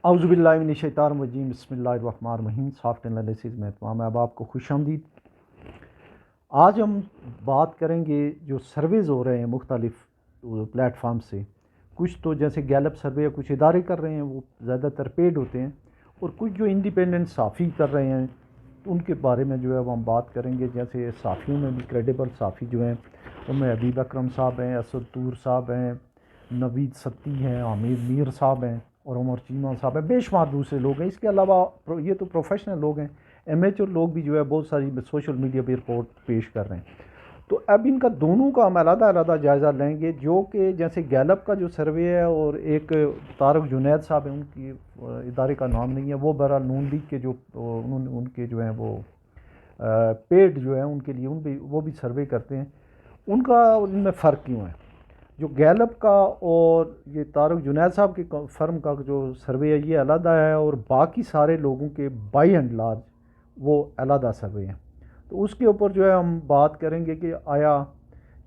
اعوذ باللہ من الشیطان الرجیم، بسم اللہ الرحمن الرحیم۔ سافٹ انالیسز میں تمام احباب کو خوش آمدید۔ آج ہم بات کریں گے جو سرویز ہو رہے ہیں مختلف پلیٹ فارم سے، کچھ تو جیسے گیلپ سروے کچھ ادارے کر رہے ہیں، وہ زیادہ تر پیڈ ہوتے ہیں، اور کچھ جو انڈیپینڈنٹ صحافی کر رہے ہیں ان کے بارے میں جو ہے وہ ہم بات کریں گے۔ جیسے صحافیوں میں بھی کریڈیبل صحافی جو ہیں ان میں حبیب اکرم صاحب ہیں، اسد طور صاحب ہیں، نوید ستی ہیں، عامر میر صاحب ہیں، اور عمر چیمہ صاحب ہیں، بے شمار دوسرے لوگ ہیں۔ اس کے علاوہ یہ تو پروفیشنل لوگ ہیں، ایمیچر لوگ بھی جو ہے بہت ساری سوشل میڈیا پہ رپورٹ پیش کر رہے ہیں۔ تو اب ان کا دونوں کا ہم علیحدہ علیحدہ جائزہ لیں گے، جو کہ جیسے گیلپ کا جو سروے ہے، اور ایک طارق جنید صاحب ہیں، ان کی ادارے کا نام نہیں ہے، وہ بہرحال نون لیگ کے جو ان کے جو ہیں وہ پیڈ جو ہیں ان کے لیے وہ بھی سروے کرتے ہیں۔ ان کا ان میں فرق کیوں ہے؟ جو گیلپ کا اور یہ طارق جنید صاحب کے فرم کا جو سروے ہے یہ علیحدہ ہے، اور باقی سارے لوگوں کے بائی اینڈ لارج وہ علیحدہ سروے ہیں۔ تو اس کے اوپر جو ہے ہم بات کریں گے کہ آیا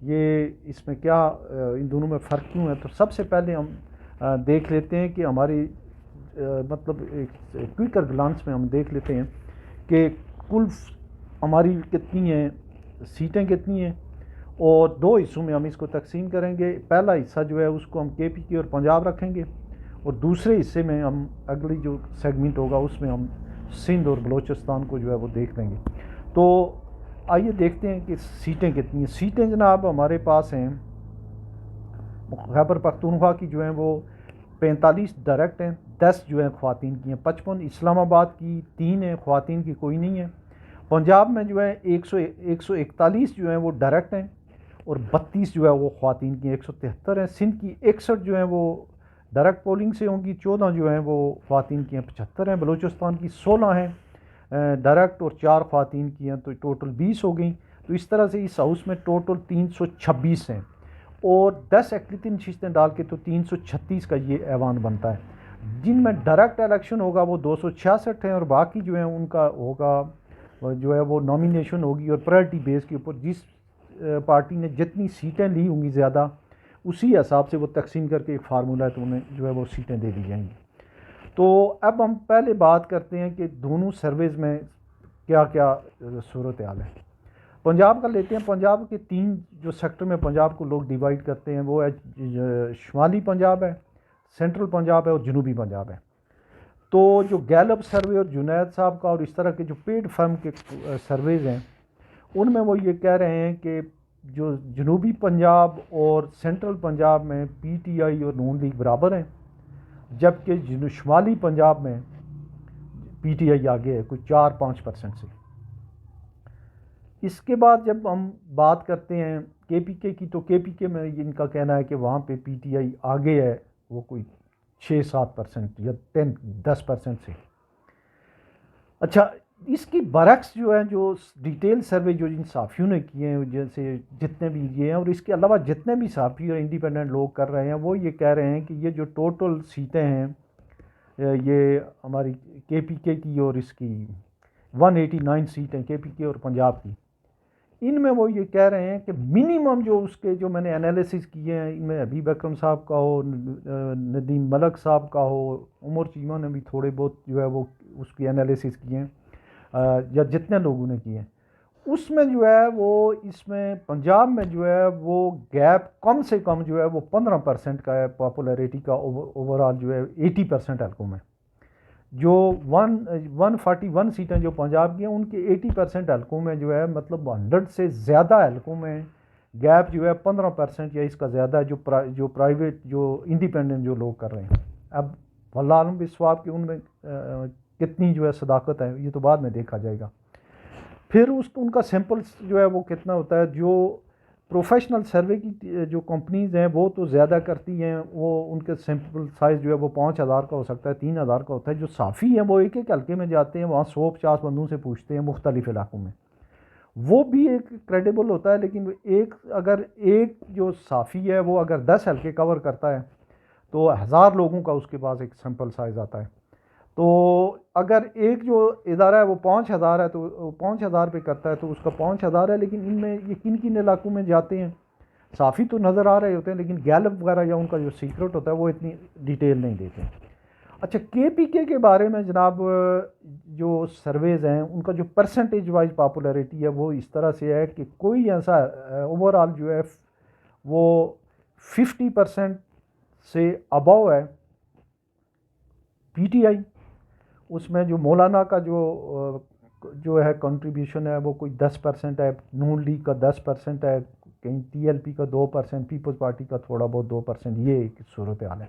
یہ اس میں کیا ان دونوں میں فرق کیوں ہے۔ تو سب سے پہلے ہم دیکھ لیتے ہیں کہ ہماری مطلب ایک کوئکر گلانس میں ہم دیکھ لیتے ہیں کہ کل ہماری کتنی ہیں سیٹیں کتنی ہیں، اور دو حصوں میں ہم اس کو تقسیم کریں گے۔ پہلا حصہ جو ہے اس کو ہم کے پی کے اور پنجاب رکھیں گے، اور دوسرے حصے میں ہم اگلی جو سیگمنٹ ہوگا اس میں ہم سندھ اور بلوچستان کو جو ہے وہ دیکھ لیں گے۔ تو آئیے دیکھتے ہیں کہ سیٹیں کتنی ہیں۔ سیٹیں جناب ہمارے پاس ہیں خیبر پختونخوا کی جو ہیں وہ 45 ڈائریکٹ ہیں، 10 جو ہیں خواتین کی ہیں، 55 اسلام آباد کی 3 ہیں، خواتین کی کوئی نہیں ہے۔ پنجاب میں جو ہے 141 جو ہیں وہ ڈائریکٹ ہیں، اور 32 جو ہے وہ خواتین کی 173 ہیں۔ سندھ کی 61 جو ہیں وہ ڈائریکٹ پولنگ سے ہوں گی، 14 جو ہیں وہ خواتین کی ہیں، 75 ہیں۔ بلوچستان کی 16 ہیں ڈائریکٹ، اور 4 خواتین کی ہیں، تو ٹوٹل 20 ہو گئیں۔ تو اس طرح سے اس ہاؤس میں ٹوٹل 326 ہیں، اور 10 اقلیتی نشستیں ڈال کے تو 336 کا یہ ایوان بنتا ہے۔ جن میں ڈائریکٹ الیکشن ہوگا وہ 266 ہیں، اور باقی جو ہیں ان کا ہوگا جو ہے وہ نامینیشن ہوگی، اور پرائرٹی بیس کے اوپر جس پارٹی نے جتنی سیٹیں لی ہوں گی زیادہ اسی حساب سے وہ تقسیم کر کے ایک فارمولہ ہے تو انہیں جو ہے وہ سیٹیں دے دی جائیں گی۔ تو اب ہم پہلے بات کرتے ہیں کہ دونوں سرویز میں کیا کیا صورتحال ہے۔ پنجاب کا لیتے ہیں۔ پنجاب کے 3 جو سیکٹر میں پنجاب کو لوگ ڈیوائڈ کرتے ہیں وہ ہے شمالی پنجاب ہے، سینٹرل پنجاب ہے، اور جنوبی پنجاب ہے۔ تو جو گیلپ سروے اور جنید صاحب کا اور اس طرح کے جو پیڈ فرم کے سرویز ہیں ان میں وہ یہ کہہ رہے ہیں کہ جو جنوبی پنجاب اور سینٹرل پنجاب میں پی ٹی آئی اور نون لیگ برابر ہیں، جبکہ شمالی پنجاب میں پی ٹی آئی آگے ہے کوئی 4-5% سے۔ اس کے بعد جب ہم بات کرتے ہیں کے پی کے کی، تو کے پی کے میں ان کا کہنا ہے کہ وہاں پہ پی ٹی آئی آگے ہے، وہ کوئی 6-7% یا 10% سے۔ اچھا، اس کی برعکس جو ہے جو ڈیٹیل سروے جو ان صحافیوں نے کیے ہیں، جیسے جتنے بھی یہ ہیں، اور اس کے علاوہ جتنے بھی صحافی اور انڈیپینڈنٹ لوگ کر رہے ہیں، وہ یہ کہہ رہے ہیں کہ یہ جو ٹوٹل سیٹیں ہیں یہ ہماری کے پی کے کی، اور اس کی 189 سیٹیں کے پی کے اور پنجاب کی، ان میں وہ یہ کہہ رہے ہیں کہ منیمم جو اس کے جو میں نے انالیسس کیے ہیں، ان میں حبیب اکرم صاحب کا ہو، ندیم ملک صاحب کا ہو، عمر چیمہ نے بھی تھوڑے بہت جو ہے وہ اس کی انالیسس کیے ہیں، یا جتنے لوگوں نے کیے ہیں، اس میں جو ہے وہ اس میں پنجاب میں جو ہے وہ گیپ کم سے کم جو ہے وہ 15% کا ہے پاپولیرٹی کا، اوور آل جو ہے 80% حلقوں میں۔ جو 141 سیٹیں جو پنجاب کی ہیں ان کے 80% حلقوں میں جو ہے مطلب 100 سے زیادہ حلقوں میں گیپ جو ہے 15% یا اس کا زیادہ ہے، جو پرائیویٹ جو انڈیپینڈنٹ جو لوگ کر رہے ہیں۔ اب واللہ عالم بالصواب کہ ان میں کتنی جو ہے صداقت ہے یہ تو بعد میں دیکھا جائے گا۔ پھر ان کا سیمپل جو ہے وہ کتنا ہوتا ہے۔ جو پروفیشنل سروے کی جو کمپنیز ہیں وہ تو زیادہ کرتی ہیں، وہ ان کے سیمپل سائز جو ہے وہ 5000 کا ہو سکتا ہے، 3000 کا ہوتا ہے۔ جو صحافی ہیں وہ ایک ایک حلقے میں جاتے ہیں، وہاں 100-50 بندوں سے پوچھتے ہیں مختلف علاقوں میں، وہ بھی ایک کریڈیبل ہوتا ہے۔ لیکن اگر ایک جو صحافی ہے وہ اگر 10 حلقے کور کرتا ہے تو 1000 لوگوں کا اس کے پاس ایک سیمپل سائز آتا ہے۔ تو اگر ایک جو ادارہ ہے وہ 5000 ہے تو 5000 پہ کرتا ہے تو اس کا 5000 ہے، لیکن ان میں یہ کن کن علاقوں میں جاتے ہیں صحافی تو نظر آ رہے ہوتے ہیں، لیکن گیلپ وغیرہ یا ان کا جو سیکرٹ ہوتا ہے وہ اتنی ڈیٹیل نہیں دیتے ہیں۔ اچھا کے پی کے بارے میں جناب جو سرویز ہیں ان کا جو پرسنٹیج وائز پاپولیرٹی ہے وہ اس طرح سے ہے کہ کوئی ایسا اوور آل جو ہے وہ 50% سے ابو ہے پی ٹی آئی. اس میں جو مولانا کا جو ہے کنٹریبیوشن ہے وہ کوئی 10% ہے، نون لیگ کا 10% ہے، کہیں ٹی ایل پی کا 2%، پیپلز پارٹی کا تھوڑا بہت 2%. یہ ایک صورتحال ہے.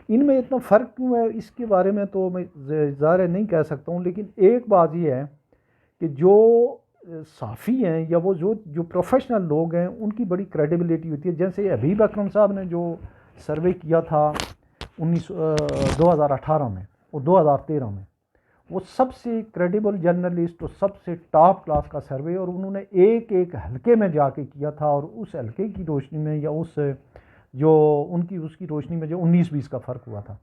ان میں اتنا فرق کیوں ہے اس کے بارے میں تو میں ظاہر نہیں کہہ سکتا ہوں، لیکن ایک بات یہ ہے کہ جو صحافی ہیں یا وہ جو پروفیشنل لوگ ہیں ان کی بڑی کریڈیبلٹی ہوتی ہے. جیسے حبیب اکرم صاحب نے جو سروے کیا تھا 2018 میں اور 2013 میں، وہ سب سے کریڈیبل جرنلسٹ اور سب سے ٹاپ کلاس کا سروے، اور انہوں نے ایک ایک حلقے میں جا کے کیا تھا، اور اس حلقے کی روشنی میں یا اس کی روشنی میں جو 19-20 کا فرق ہوا تھا.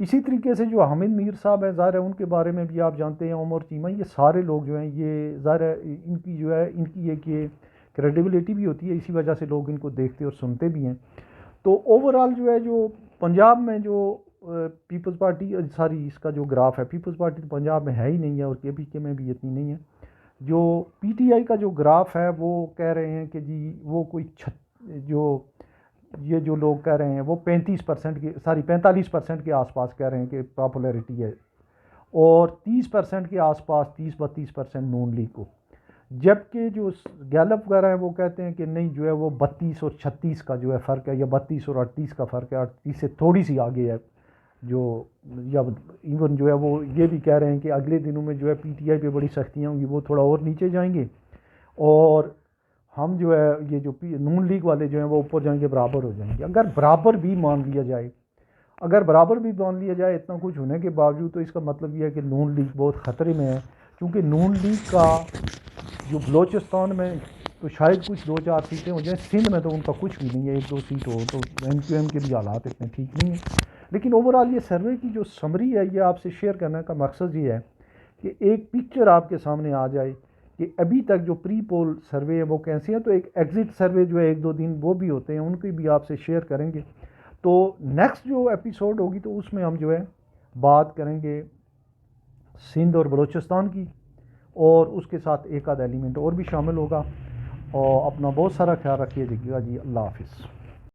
اسی طریقے سے جو حامد میر صاحب ہیں، ظاہر ہے ان کے بارے میں بھی آپ جانتے ہیں، عمر چیمہ، یہ سارے لوگ جو ہیں یہ ظاہر ہے ان کی ایک یہ کریڈیبلٹی بھی ہوتی ہے، اسی وجہ سے لوگ ان کو دیکھتے اور سنتے بھی ہیں. تو اوور آل جو ہے جو پنجاب میں جو پیپلز پارٹی اس کا جو گراف ہے، پیپلز پارٹی تو پنجاب میں ہے ہی نہیں ہے اور کے پی کے میں بھی اتنی نہیں ہے. جو پی ٹی آئی کا جو گراف ہے وہ کہہ رہے ہیں کہ جی وہ کوئی جو لوگ کہہ رہے ہیں وہ 45% کے آس پاس کہہ رہے ہیں کہ پاپولیرٹی ہے، اور 30% کے آس پاس 30-32% نون لیگ کو. جبکہ جو گیلپ وغیرہ ہیں وہ کہتے ہیں کہ نہیں، جو ہے وہ 32 اور 36 کا جو ہے فرق ہے، یا 32 اور 38 کا فرق ہے، 38 سے تھوڑی سی آگے ہے. یا ایون جو ہے وہ یہ بھی کہہ رہے ہیں کہ اگلے دنوں میں جو ہے پی ٹی آئی پہ بڑی سختیاں ہوں گی، وہ تھوڑا اور نیچے جائیں گے، اور ہم جو ہے یہ جو نون لیگ والے جو ہیں وہ اوپر جائیں گے، برابر ہو جائیں گے. اگر برابر بھی مان لیا جائے اتنا کچھ ہونے کے باوجود، تو اس کا مطلب یہ ہے کہ نون لیگ بہت خطرے میں ہے. کیونکہ نون لیگ کا جو بلوچستان میں تو شاید کچھ 2-4 سیٹیں ہو جائیں، سندھ میں تو ان کا کچھ بھی نہیں ہے، 1-2 سیٹ ہو تو ایم کیو ایم کے بھی حالات اتنے ٹھیک نہیں ہیں. لیکن اوور آل یہ سروے کی جو سمری ہے، یہ آپ سے شیئر کرنے کا مقصد یہ ہے کہ ایک پکچر آپ کے سامنے آ جائے کہ ابھی تک جو پری پول سروے ہے وہ کیسے ہیں. تو ایک ایگزٹ سروے جو ہے 1-2 دن وہ بھی ہوتے ہیں، ان کی بھی آپ سے شیئر کریں گے. تو نیکسٹ جو ایپیسوڈ ہوگی تو اس میں ہم جو ہے بات کریں گے سندھ اور بلوچستان کی، اور اس کے ساتھ ایک آدھ ایلیمنٹ اور بھی شامل ہوگا. اور اپنا بہت سارا خیال رکھیے گا جی. اللہ حافظ.